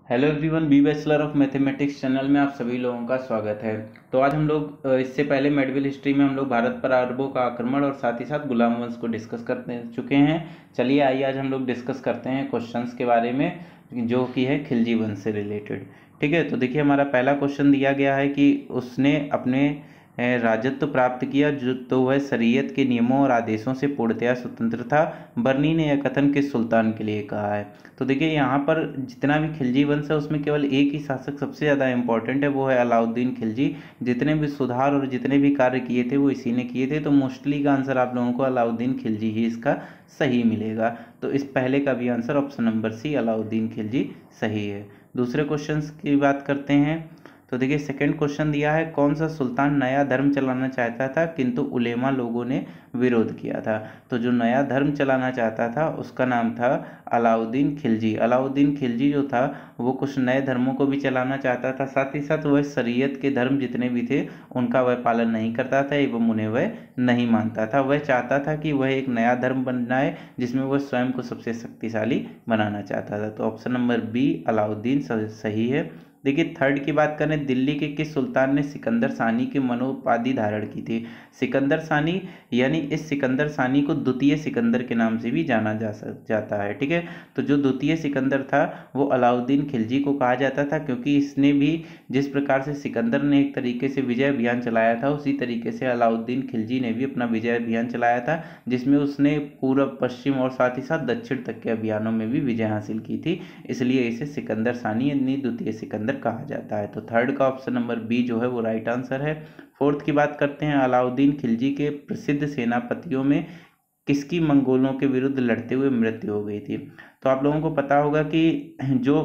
Hello everyone, B bachelor of mathematics channel में आप सभी लोगों का स्वागत है। तो आज हम लोग इससे पहले मेडिवल हिस्ट्री में हम लोग भारत पर अरबों का आक्रमण और साथ ही साथ गुलाम वंश को डिस्कस कर चुके हैं। चलिए आइए आज हम लोग डिस्कस करते हैं क्वेश्चंस के बारे में जो कि है खिलजी वंश से रिलेटेड। ठीक है, तो देखिए हमारा पहला क्वेश्चन दिया गया है कि उसने अपने राजत्व प्राप्त किया जो तो वह शरीयत के नियमों और आदेशों से पूर्णतया स्वतंत्र था। बर्नी ने यह कथन किस सुल्तान के लिए कहा है? तो देखिए यहाँ पर जितना भी खिलजी वंश है उसमें केवल एक ही शासक सबसे ज़्यादा इम्पोर्टेंट है, वो है अलाउद्दीन खिलजी। जितने भी सुधार और जितने भी कार्य किए थे वो इसी ने किए थे। तो मोस्टली का आंसर आप लोगों को अलाउद्दीन खिलजी ही इसका सही मिलेगा। तो इस पहले का भी answer option number C Alauddin Khilji सही है। दूसरे क्वेश्चन की बात करते हैं। तो देखिए सेकंड क्वेश्चन दिया है, कौन सा सुल्तान नया धर्म चलाना चाहता था किंतु उलेमा लोगों ने विरोध किया था? तो जो नया धर्म चलाना चाहता था उसका नाम था अलाउद्दीन खिलजी। अलाउद्दीन खिलजी जो था वो कुछ नए धर्मों को भी चलाना चाहता था, साथ ही साथ वह शरीयत के धर्म जितने भी थे उनका वह पालन नहीं करता था एवं उन्हें वह नहीं मानता था। वह चाहता था कि वह एक नया धर्म बनाए जिसमें वह स्वयं को सबसे शक्तिशाली बनाना चाहता था। तो ऑप्शन नंबर बी अलाउद्दीन सही है। देखिए थर्ड की बात करें, दिल्ली के किस सुल्तान ने सिकंदर सानी की मनोपाधि धारण की थी? सिकंदर सानी यानी इस सिकंदर सानी को द्वितीय सिकंदर के नाम से भी जाना जाता है। ठीक है, तो जो द्वितीय सिकंदर था वो अलाउद्दीन खिलजी को कहा जाता था, क्योंकि इसने भी जिस प्रकार से सिकंदर ने एक तरीके से विजय अभियान चलाया था उसी तरीके से अलाउद्दीन खिलजी ने भी अपना विजय अभियान चलाया था, जिसमें उसने पूर्व पश्चिम और साथ ही साथ दक्षिण तक के अभियानों में भी विजय हासिल की थी। इसलिए इसे सिकंदर सानी यानी द्वितीय सिकंदर कहा जाता है। तो थर्ड का ऑप्शन नंबर बी जो है वो राइट आंसर है। फोर्थ की बात करते हैं, अलाउद्दीन खिलजी के प्रसिद्ध सेनापतियों में किसकी मंगोलों के विरुद्ध लड़ते हुए मृत्यु हो गई थी? तो आप लोगों को पता होगा कि जो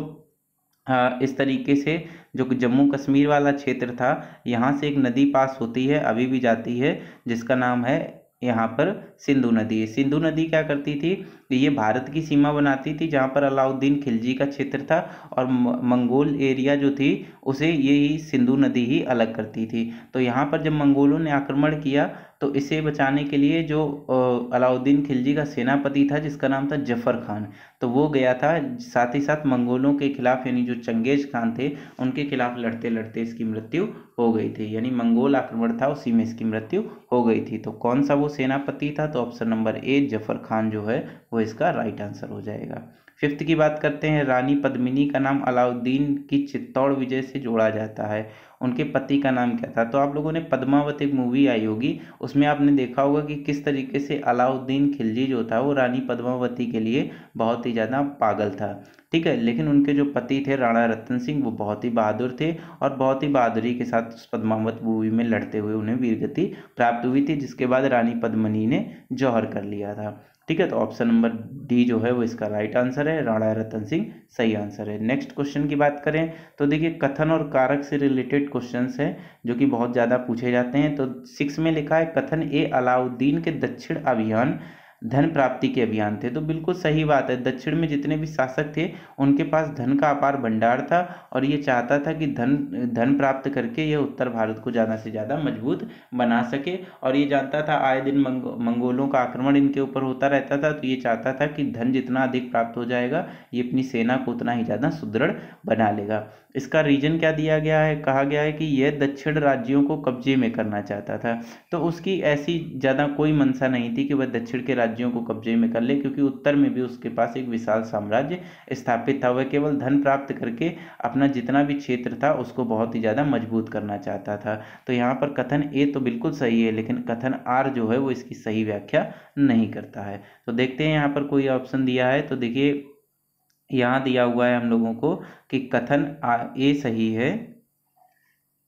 इस तरीके से जो जम्मू कश्मीर वाला क्षेत्र था, यहाँ से एक नदी पास होती है, अभी भी जाती है, जिसका नाम है यहाँ पर सिंधु नदी। सिंधु नदी क्या करती थी, ये भारत की सीमा बनाती थी जहाँ पर अलाउद्दीन खिलजी का क्षेत्र था, और मंगोल एरिया जो थी उसे यही सिंधु नदी ही अलग करती थी। तो यहाँ पर जब मंगोलों ने आक्रमण किया तो इसे बचाने के लिए जो अलाउद्दीन खिलजी का सेनापति था जिसका नाम था जफर खान, तो वो गया था, साथ ही साथ मंगोलों के खिलाफ यानी जो चंगेज खान थे उनके खिलाफ लड़ते लड़ते इसकी मृत्यु हो गई थी। यानी मंगोल आक्रमण था उसी में इसकी मृत्यु हो गई थी। तो कौन सा वो सेनापति था? तो option number A Zafar Khan जो है वो इसका राइट आंसर हो जाएगा। फिफ्थ की बात करते हैं, रानी पद्मिनी का नाम अलाउद्दीन की चित्तौड़ विजय से जोड़ा जाता है, उनके पति का नाम क्या था? तो आप लोगों ने पद्मावत एक मूवी आई होगी, उसमें आपने देखा होगा कि किस तरीके से अलाउद्दीन खिलजी जो था वो रानी पद्मावती के लिए बहुत ही ज़्यादा पागल था। ठीक है, लेकिन उनके जो पति थे राणा रतन सिंह वो बहुत ही बहादुर थे और बहुत ही बहादुरी के साथ उस पद्मावत मूवी में लड़ते हुए उन्हें वीरगति प्राप्त हुई थी, जिसके बाद रानी पद्मिनी ने जौहर कर लिया था। ठीक है, तो ऑप्शन नंबर डी जो है वो इसका राइट आंसर है, राणा रतन सिंह सही आंसर है। नेक्स्ट क्वेश्चन की बात करें तो देखिए कथन और कारक से रिलेटेड क्वेश्चंस हैं जो कि बहुत ज़्यादा पूछे जाते हैं। तो 6 में लिखा है, कथन ए अलाउद्दीन के दक्षिण अभियान धन प्राप्ति के अभियान थे। तो बिल्कुल सही बात है, दक्षिण में जितने भी शासक थे उनके पास धन का अपार भंडार था और ये चाहता था कि धन प्राप्त करके यह उत्तर भारत को ज़्यादा से ज़्यादा मजबूत बना सके, और ये जानता था आए दिन मंगोलों का आक्रमण इनके ऊपर होता रहता था, तो ये चाहता था कि धन जितना अधिक प्राप्त हो जाएगा ये अपनी सेना को उतना ही ज़्यादा सुदृढ़ बना लेगा। इसका रीजन क्या दिया गया है? कहा गया है कि यह दक्षिण राज्यों को कब्जे में करना चाहता था। तो उसकी ऐसी ज़्यादा कोई मंशा नहीं थी कि वह दक्षिण के राज्यों को कब्जे में कर ले, क्योंकि उत्तर में भी उसके पास एक विशाल साम्राज्य स्थापित था। वह केवल धन प्राप्त करके अपना जितना भी क्षेत्र था उसको बहुत ही ज़्यादा मजबूत करना चाहता था। तो यहाँ पर कथन ए तो बिल्कुल सही है, लेकिन कथन आर जो है वो इसकी सही व्याख्या नहीं करता है। तो देखते हैं यहाँ पर कोई ऑप्शन दिया है। तो देखिए यहाँ दिया हुआ है हम लोगों को कि कथन ए सही है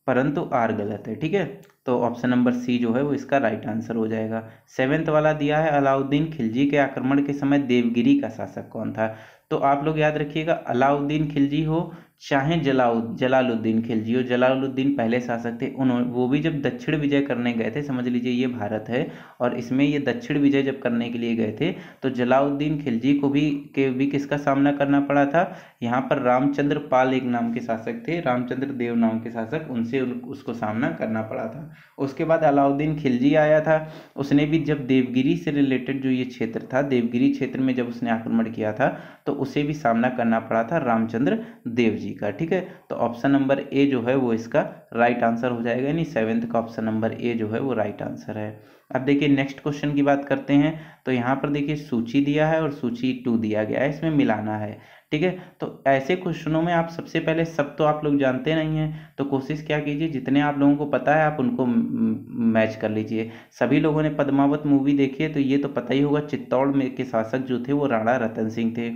परंतु आर गलत है। ठीक है, तो ऑप्शन नंबर सी जो है वो इसका राइट आंसर हो जाएगा। 7th वाला दिया है, अलाउद्दीन खिलजी के आक्रमण के समय देवगिरी का शासक कौन था? तो आप लोग याद रखिएगा, अलाउद्दीन खिलजी हो चाहे जलालुद्दीन खिलजी और जलालुद्दीन पहले शासक थे, उन्होंने वो भी जब दक्षिण विजय करने गए थे, समझ लीजिए ये भारत है और इसमें ये दक्षिण विजय जब करने के लिए गए थे तो जलालुद्दीन खिलजी को भी किसका सामना करना पड़ा था, यहाँ पर रामचंद्र पाल एक नाम के शासक थे, रामचंद्र देव नाम के शासक, उनसे उसको सामना करना पड़ा था। उसके बाद अलाउद्दीन खिलजी आया था, उसने भी जब देवगिरी से रिलेटेड जो ये क्षेत्र था, देवगिरी क्षेत्र में जब उसने आक्रमण किया था तो उसे भी सामना करना पड़ा था रामचंद्र देव जी का। ठीक है, तो ऑप्शन नंबर ए जो है वो इसका राइट आंसर हो जाएगा, यानी 7th का ऑप्शन नंबर ए जो है वो राइट आंसर है। अब देखिए नेक्स्ट क्वेश्चन की बात करते हैं। तो यहाँ पर देखिए सूची दिया है और सूची 2 दिया गया है, इसमें मिलाना है। ठीक है, तो ऐसे क्वेश्चनों में आप सबसे पहले, सब तो आप लोग जानते नहीं हैं, तो कोशिश क्या कीजिए जितने आप लोगों को पता है आप उनको मैच कर लीजिए। सभी लोगों ने पद्मावत मूवी देखी है तो ये तो पता ही होगा, चित्तौड़ में के शासक जो थे वो राणा रतन सिंह थे।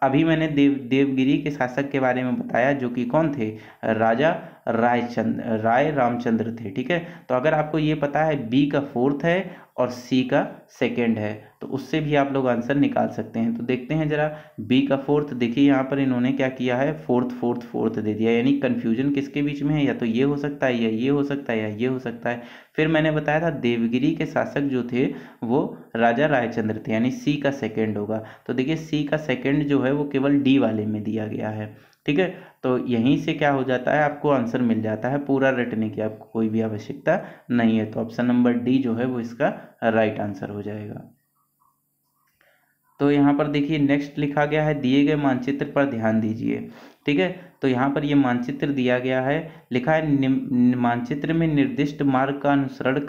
अभी मैंने देवगिरी के शासक के बारे में बताया जो कि कौन थे, राजा राय रामचंद्र थे। ठीक है, तो अगर आपको ये पता है बी का 4th है और सी का 2nd है तो उससे भी आप लोग आंसर निकाल सकते हैं। तो देखते हैं जरा, बी का 4th, देखिए यहाँ पर इन्होंने क्या किया है, 4th दे दिया, यानी कंफ्यूजन किसके बीच में है, या तो ये हो सकता है या ये हो सकता है या ये हो सकता है। फिर मैंने बताया था देवगिरी के शासक जो थे वो राजा रायचंद्र थे, यानी सी का 2nd होगा। तो देखिए सी का 2nd जो है वो केवल डी वाले में दिया गया है। ठीक है, तो यहीं से क्या हो जाता है, आपको आंसर मिल जाता है, पूरा रटने की आपको कोई भी आवश्यकता नहीं है। तो ऑप्शन नंबर डी जो है वो इसका राइट आंसर हो जाएगा। तो यहाँ पर देखिए नेक्स्ट लिखा गया है, दिए गए मानचित्र पर ध्यान दीजिए। ठीक है, तो यहाँ पर ये मानचित्र दिया गया है, लिखा है मानचित्र में निर्दिष्ट मार्ग का अनुसरण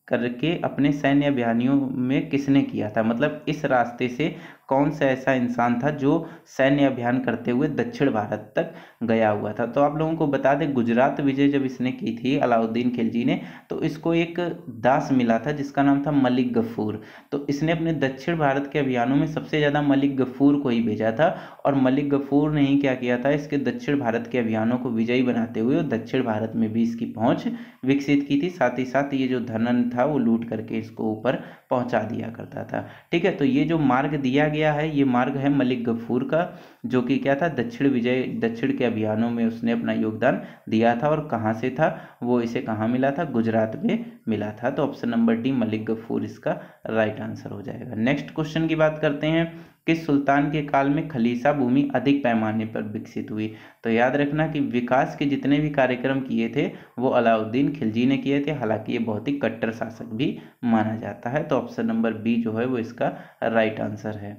करके अपने सैन्य अभियानियों में किसने किया था, मतलब इस रास्ते से कौन सा ऐसा इंसान था जो सैन्य अभियान करते हुए दक्षिण भारत तक गया हुआ था। तो आप लोगों को बता दें, गुजरात विजय जब इसने की थी अलाउद्दीन खिलजी ने, तो इसको एक दास मिला था जिसका नाम था मलिक गफूर। तो इसने अपने दक्षिण भारत के अभियानों में सबसे ज़्यादा मलिक गफूर को ही भेजा था और मलिक गफूर ने ही क्या किया था, इसके दक्षिण भारत के अभियानों को विजयी बनाते हुए दक्षिण भारत में भी इसकी पहुंच विकसित की थी। साथ ही साथ ये जो धनन था वो लूट करके इसको ऊपर पहुंचा दिया करता था। ठीक है, तो ये जो मार्ग दिया गया है ये मार्ग है मलिक गफूर का, जो कि क्या था, दक्षिण के अभियानों में उसने अपना योगदान दिया था। और कहाँ से था वो, इसे कहाँ मिला था, गुजरात में मिला था। तो option number D Malik Gafur इसका राइट आंसर हो जाएगा। नेक्स्ट क्वेश्चन की बात करते हैं, किस सुल्तान के काल में खलीसा भूमि अधिक पैमाने पर विकसित हुई। तो याद रखना कि विकास के जितने भी कार्यक्रम किए थे वो अलाउद्दीन खिलजी ने किए थे, हालांकि ये बहुत ही कट्टर शासक भी माना जाता है। तो ऑप्शन नंबर बी जो है वो इसका राइट आंसर है।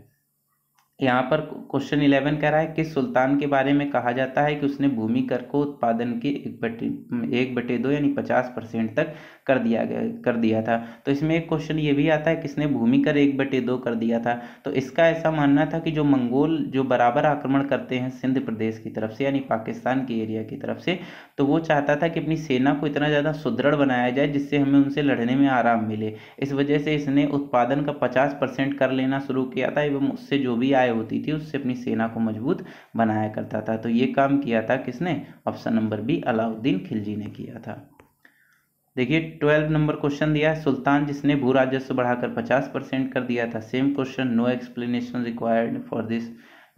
यहाँ पर क्वेश्चन 11 कह रहा है कि सुल्तान के बारे में कहा जाता है कि उसने भूमि कर को उत्पादन के 1/2 यानी 50% तक कर दिया था। तो इसमें एक क्वेश्चन ये भी आता है किसने भूमि कर 1/2 कर दिया था। तो इसका ऐसा मानना था कि जो मंगोल जो बराबर आक्रमण करते हैं सिंध प्रदेश की तरफ से यानी पाकिस्तान के एरिया की तरफ से, तो वो चाहता था कि अपनी सेना को इतना ज़्यादा सुदृढ़ बनाया जाए जिससे हमें उनसे लड़ने में आराम मिले। इस वजह से इसने उत्पादन का 50% कर लेना शुरू किया था एवं उससे जो भी आय होती थी उससे अपनी सेना को मजबूत बनाया करता था। तो ये काम किया था किसने, option number B Alauddin Khilji ने किया था। देखिए 12 नंबर क्वेश्चन दिया है, सुल्तान जिसने भू राजस्व बढ़ाकर 50% कर दिया था। Same question, no explanation required for this,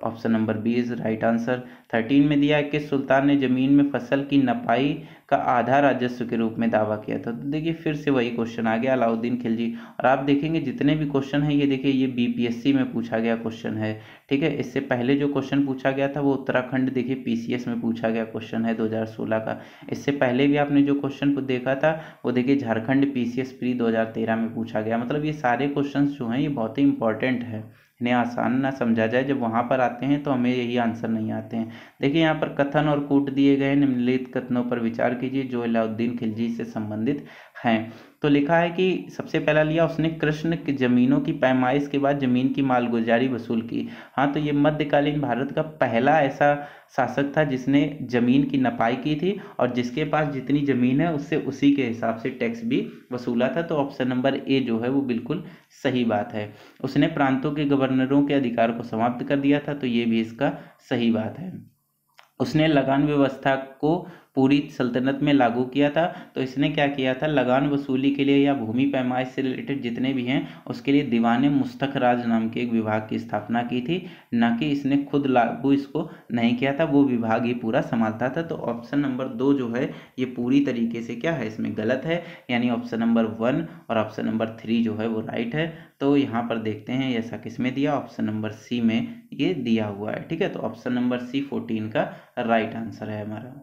option number B is right answer. 13 में दिया है कि सुल्तान ने जमीन में फसल की नपाई का आधा राजस्व के रूप में दावा किया था। तो देखिए फिर से वही क्वेश्चन आ गया, अलाउद्दीन खिलजी। और आप देखेंगे जितने भी क्वेश्चन हैं ये देखिए ये बीपीएससी में पूछा गया क्वेश्चन है। ठीक है, इससे पहले जो क्वेश्चन पूछा गया था वो उत्तराखंड देखिए पीसीएस में पूछा गया क्वेश्चन है 2016 का। इससे पहले भी आपने जो क्वेश्चन को देखा था वो देखिए झारखंड पीसीएस प्री 2013 में पूछा गया। मतलब ये सारे क्वेश्चन जो हैं ये बहुत ही इंपॉर्टेंट है, इन्हें आसान ना समझा जाए, जब वहाँ पर आते हैं तो हमें यही आंसर नहीं आते हैं। देखिए यहाँ पर कथन और कूट दिए गए, निम्नलिखित कथनों पर विचार कीजिए जो अलाउद्दीन खिलजी से संबंधित हैं। तो लिखा है कि सबसे पहला लिया उसने कृष्ण की जमीनों की पैमाइश के बाद जमीन की मालगुजारी वसूल की। हाँ, तो ये मध्यकालीन भारत का पहला ऐसा शासक था जिसने जमीन की नपाई की थी और जिसके पास जितनी जमीन है उससे उसी के हिसाब से टैक्स भी वसूला था। तो ऑप्शन नंबर ए जो है वो बिल्कुल सही बात है। उसने प्रांतों के गवर्नरों के अधिकार को समाप्त कर दिया था, तो ये भी इसका सही बात है। उसने लगान व्यवस्था को पूरी सल्तनत में लागू किया था। तो इसने क्या किया था, लगान वसूली के लिए या भूमि पैमाइश से रिलेटेड जितने भी हैं उसके लिए दीवाने मुस्तक राज नाम के एक विभाग की स्थापना की थी, न कि इसने खुद लागू इसको नहीं किया था, वो विभाग ही पूरा संभालता था। तो ऑप्शन नंबर 2 जो है ये पूरी तरीके से क्या है, इसमें गलत है, यानी ऑप्शन नंबर 1 और ऑप्शन नंबर 3 जो है वो राइट है। तो यहाँ पर देखते हैं ऐसा किसमें दिया, ऑप्शन नंबर सी में ये दिया हुआ है। ठीक है, तो ऑप्शन नंबर सी 14 का राइट आंसर है हमारा।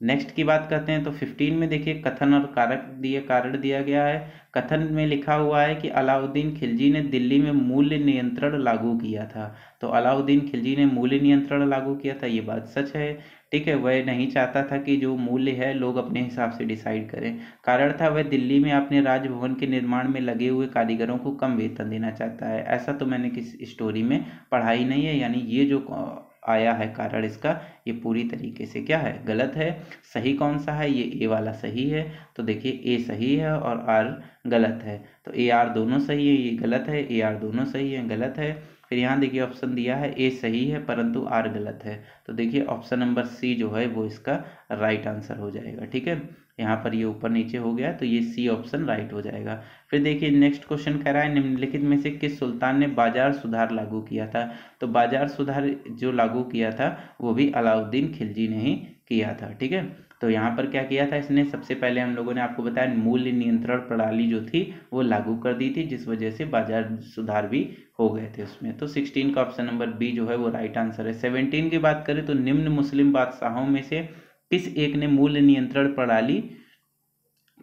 नेक्स्ट की बात करते हैं तो 15 में देखिए कथन और कारण दिया गया है। कथन में लिखा हुआ है कि अलाउद्दीन खिलजी ने दिल्ली में मूल्य नियंत्रण लागू किया था। तो अलाउद्दीन खिलजी ने मूल्य नियंत्रण लागू किया था, ये बात सच है। ठीक है, वह नहीं चाहता था कि जो मूल्य है लोग अपने हिसाब से डिसाइड करें। कारण था वह दिल्ली में अपने राजभवन के निर्माण में लगे हुए कारीगरों को कम वेतन देना चाहता है। ऐसा तो मैंने किसी स्टोरी में पढ़ा ही नहीं है, यानी ये जो आया है कारण इसका, ये पूरी तरीके से क्या है, गलत है। सही कौन सा है, ये ए वाला सही है। तो देखिए ए सही है और आर गलत है। तो ए आर दोनों सही है, ये गलत है, ए आर दोनों सही है, गलत है। फिर यहाँ देखिए ऑप्शन दिया है ए सही है परंतु आर गलत है। तो देखिए ऑप्शन नंबर सी जो है वो इसका राइट आंसर हो जाएगा। ठीक है, यहाँ पर ये ऊपर नीचे हो गया तो ये सी ऑप्शन राइट हो जाएगा। फिर देखिए नेक्स्ट क्वेश्चन कह रहा है निम्नलिखित में से किस सुल्तान ने बाजार सुधार लागू किया था। तो बाजार सुधार जो लागू किया था वो भी अलाउद्दीन खिलजी ने ही किया था। ठीक है, तो यहाँ पर क्या किया था इसने, सबसे पहले हम लोगों ने आपको बताया मूल्य नियंत्रण प्रणाली जो थी वो लागू कर दी थी, जिस वजह से बाजार सुधार भी हो गए थे उसमें। तो 16 का ऑप्शन नंबर बी जो है वो राइट आंसर है। 17 की बात करें तो निम्न मुस्लिम बादशाहों में से किस एक ने मूल्य नियंत्रण प्रणाली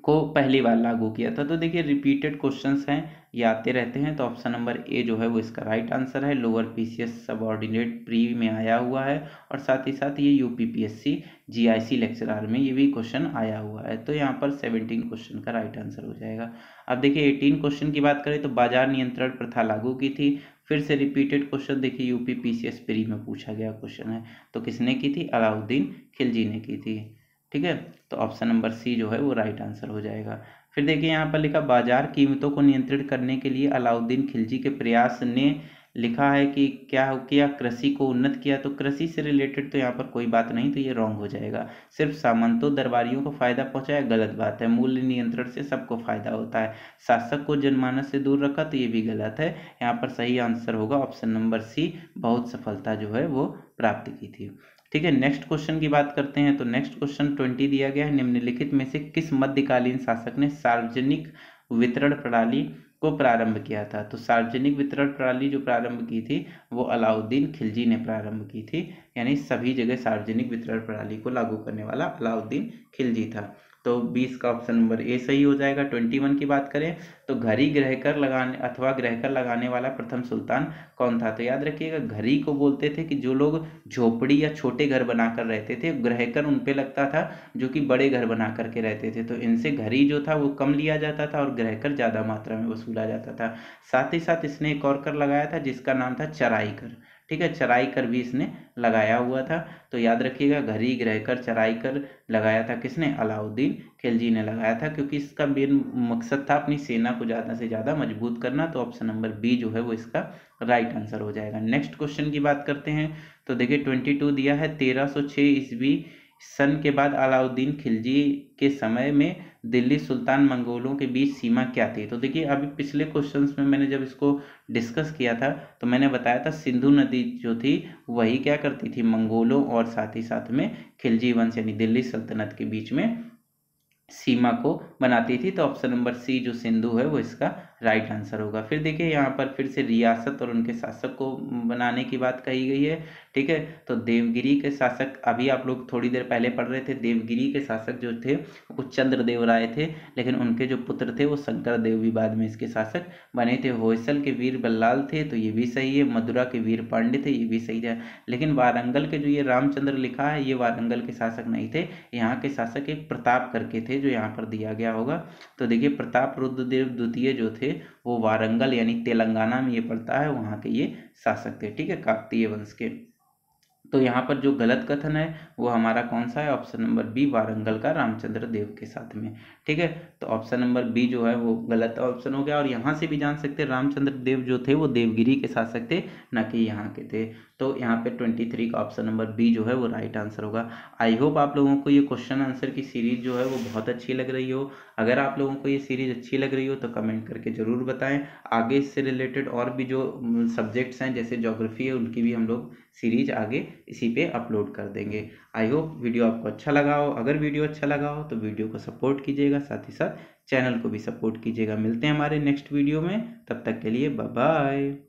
को पहली बार लागू किया था। तो देखिए रिपीटेड क्वेश्चंस हैं, ये आते रहते हैं। तो ऑप्शन नंबर ए जो है वो इसका राइट आंसर है। लोअर पीसीएस सबऑर्डिनेट प्री में आया हुआ है और साथ ही साथ ये यूपीपीएससी जीआईसी लेक्चरर में ये भी क्वेश्चन आया हुआ है। तो यहाँ पर 17 क्वेश्चन का राइट आंसर हो जाएगा। अब देखिए 18 क्वेश्चन की बात करें तो बाजार नियंत्रण प्रथा लागू की थी। फिर से रिपीटेड क्वेश्चन देखिए यूपीपीसीएस प्री में पूछा गया क्वेश्चन है। तो किसने की थी, अलाउद्दीन खिलजी ने की थी। ठीक है, तो ऑप्शन नंबर सी जो है वो राइट आंसर हो जाएगा। फिर देखिए यहाँ पर लिखा बाजार कीमतों को नियंत्रित करने के लिए अलाउद्दीन खिलजी के प्रयास ने लिखा है कि क्या किया, कृषि को उन्नत किया। तो कृषि से रिलेटेड तो यहाँ पर कोई बात नहीं, तो ये रॉन्ग हो जाएगा। सिर्फ सामंतों दरबारियों को फायदा पहुंचाया, गलत बात है। मूल्य नियंत्रण से सबको फायदा होता है। शासक को जनमानस से दूर रखा, तो ये भी गलत है। यहाँ पर सही आंसर होगा ऑप्शन नंबर सी, बहुत सफलता जो है वो प्राप्त की थी। ठीक है, नेक्स्ट क्वेश्चन की बात करते हैं। तो नेक्स्ट क्वेश्चन 20 दिया गया है, निम्नलिखित में से किस मध्यकालीन शासक ने सार्वजनिक वितरण प्रणाली को प्रारंभ किया था। तो सार्वजनिक वितरण प्रणाली जो प्रारंभ की थी वो अलाउद्दीन खिलजी ने प्रारंभ की थी, यानी सभी जगह सार्वजनिक वितरण प्रणाली को लागू करने वाला अलाउद्दीन खिलजी था। तो 20 का ऑप्शन नंबर ए सही हो जाएगा। 21 की बात करें तो घड़ी गृहकर लगाने अथवा गृहकर लगाने वाला प्रथम सुल्तान कौन था। तो याद रखिएगा घड़ी को बोलते थे कि जो लोग झोपड़ी या छोटे घर बनाकर रहते थे, गृहकर उन पे लगता था जो कि बड़े घर बना करके रहते थे। तो इनसे घड़ी जो था वो कम लिया जाता था और गृहकर ज़्यादा मात्रा में वसूला जाता था। साथ ही साथ इसने एक और कर लगाया था जिसका नाम था चराई कर। ठीक है, चराई कर भी इसने लगाया हुआ था। तो याद रखिएगा घड़ी गृहकर चराई कर लगाया था किसने, अलाउद्दीन खिलजी ने लगाया था, क्योंकि इसका मेन मकसद था अपनी सेना को ज़्यादा से ज़्यादा मजबूत करना। तो ऑप्शन नंबर बी जो है वो इसका राइट आंसर हो जाएगा। नेक्स्ट क्वेश्चन की बात करते हैं। तो देखिए 22 दिया है 1306 ईस्वी सन के बाद अलाउद्दीन खिलजी के समय में दिल्ली सुल्तान मंगोलों के बीच सीमा क्या थी। तो देखिए अभी पिछले क्वेश्चंस में मैंने जब इसको डिस्कस किया था तो मैंने बताया था सिंधु नदी जो थी वही क्या करती थी, मंगोलों और साथ ही साथ में खिलजी वंश यानी दिल्ली सल्तनत के बीच में सीमा को बनाती थी। तो ऑप्शन नंबर सी जो सिंधु है वो इसका राइट आंसर होगा। फिर देखिए यहाँ पर फिर से रियासत और उनके शासक को बनाने की बात कही गई है। ठीक है, तो देवगिरी के शासक अभी आप लोग थोड़ी देर पहले पढ़ रहे थे, देवगिरी के शासक जो थे वो चंद्रदेव राय थे, लेकिन उनके जो पुत्र थे वो शंकर देव भी बाद में इसके शासक बने थे। होयसल के वीर बल्लाल थे, तो ये भी सही है। मदुरा के वीर पांड्य थे, ये भी सही है। लेकिन वारंगल के जो ये रामचंद्र लिखा है ये वारंगल के शासक नहीं थे, यहाँ के शासक एक प्रताप करके थे जो यहाँ पर दिया गया होगा। तो देखिए प्रताप रुद्रदेव द्वितीय जो थे वो वारंगल यानी तेलंगाना में ये पड़ता है, वहाँ के ये शासक थे। ठीक है, काकतीय वंश के। तो यहाँ पर जो गलत कथन है वो हमारा कौन सा है, ऑप्शन नंबर बी वारंगल का रामचंद्र देव के साथ में। ठीक है, तो ऑप्शन नंबर बी जो है वो गलत ऑप्शन हो गया। और यहाँ से भी जान सकते हैं रामचंद्र देव जो थे वो देवगिरी के शासक थे, न कि यहाँ के थे। तो यहाँ पे 23 का ऑप्शन नंबर बी जो है वो राइट आंसर होगा। आई होप आप लोगों को ये क्वेश्चन आंसर की सीरीज जो है वो बहुत अच्छी लग रही हो। अगर आप लोगों को ये सीरीज अच्छी लग रही हो तो कमेंट करके ज़रूर बताएं। आगे इससे रिलेटेड और भी जो सब्जेक्ट्स हैं जैसे ज्योग्राफी है उनकी भी हम लोग सीरीज आगे इसी पे अपलोड कर देंगे। आई होप वीडियो आपको अच्छा लगा हो। अगर वीडियो अच्छा लगा हो तो वीडियो को सपोर्ट कीजिएगा, साथ ही साथ चैनल को भी सपोर्ट कीजिएगा। मिलते हैं हमारे नेक्स्ट वीडियो में, तब तक के लिए बाय बाय।